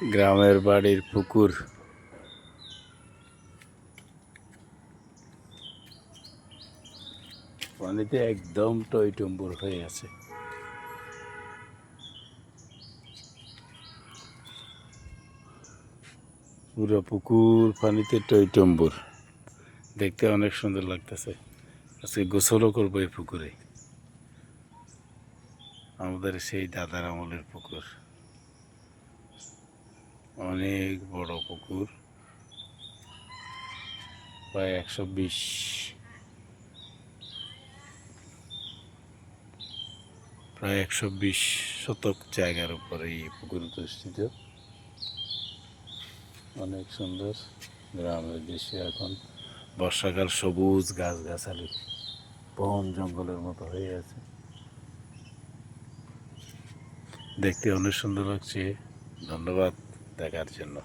গ্রামের বাড়ির পুকুর। পানিতে একদম টইটুম্বুর হয়ে আছে। পুরো পুকুর পানিতে টইটুম্বুর, দেখতে অনেক সুন্দর লাগতেছে। আজকে গোসলও করবো এই পুকুরে, আমাদের সেই দাদার আমলের পুকুর। অনেক বড় পুকুর, প্রায় 120 শতক জায়গার উপরে এই পুকুর প্রতিষ্ঠিত। অনেক সুন্দর গ্রামের দৃশ্য। এখন বর্ষাকাল, সবুজ গাছগাছালি, বন জঙ্গলের মতো হয়ে আছে, দেখতে অনেক সুন্দর লাগছে। ধন্যবাদ দেখার জন্য।